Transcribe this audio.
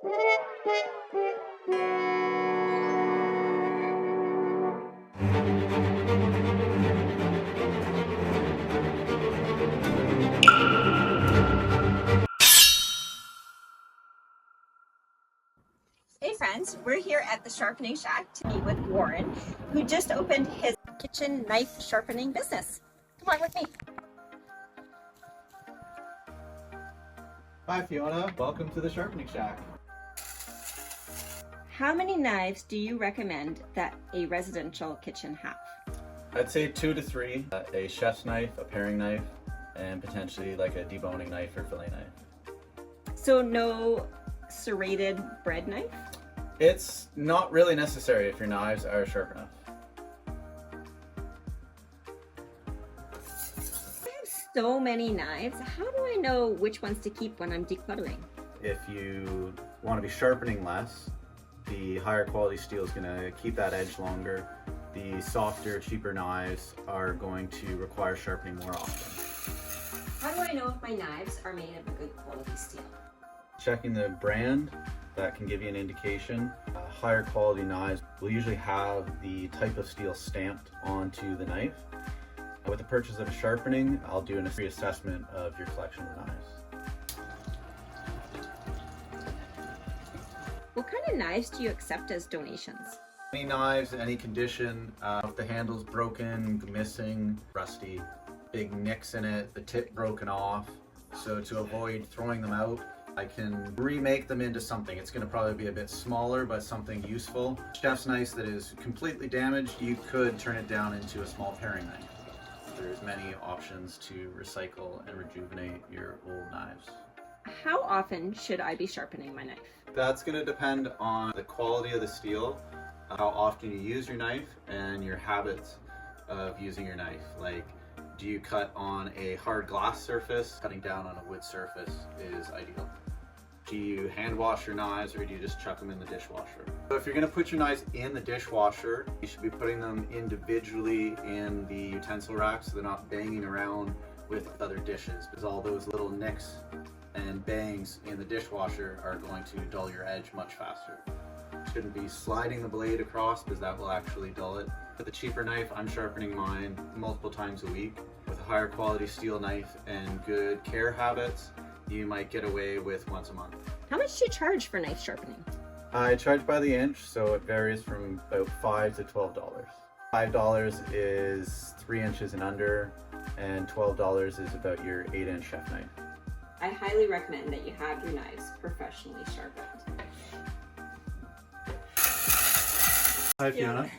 Hey friends, we're here at the Sharpening Shack to meet with Warren, who just opened his kitchen knife sharpening business. Come on with me. Hi Fiona, welcome to the Sharpening Shack. How many knives do you recommend that a residential kitchen have? I'd say 2 to 3, a chef's knife, a paring knife, and potentially like a deboning knife or fillet knife. So no serrated bread knife? It's not really necessary if your knives are sharp enough. I have so many knives. How do I know which ones to keep when I'm decluttering? If you want to be sharpening less, the higher quality steel is going to keep that edge longer. The softer, cheaper knives are going to require sharpening more often. How do I know if my knives are made of a good quality steel? Checking the brand, that can give you an indication. Higher quality knives will usually have the type of steel stamped onto the knife. With the purchase of a sharpening, I'll do a free assessment of your collection of knives. What kind of knives do you accept as donations? Any knives, any condition, if the handle's broken, missing, rusty, big nicks in it, the tip broken off. So to avoid throwing them out, I can remake them into something. It's going to probably be a bit smaller, but something useful. Chef's knife that is completely damaged, you could turn it down into a small paring knife. There's many options to recycle and rejuvenate your old knives. How often should I be sharpening my knife? That's going to depend on the quality of the steel, how often you use your knife, and your habits of using your knife. Like, do you cut on a hard glass surface? Cutting down on a wood surface is ideal. Do you hand wash your knives or do you just chuck them in the dishwasher? So if you're going to put your knives in the dishwasher, you should be putting them individually in the utensil rack so they're not banging around with other dishes, because all those little nicks and bangs in the dishwasher are going to dull your edge much faster. Shouldn't be sliding the blade across because that will actually dull it. With a cheaper knife, I'm sharpening mine multiple times a week. With a higher quality steel knife and good care habits, you might get away with once a month. How much do you charge for knife sharpening? I charge by the inch, so it varies from about $5 to $12. $5 is 3 inches and under, and $12 is about your 8-inch chef knife. I highly recommend that you have your knives professionally sharpened. Hi Fiona.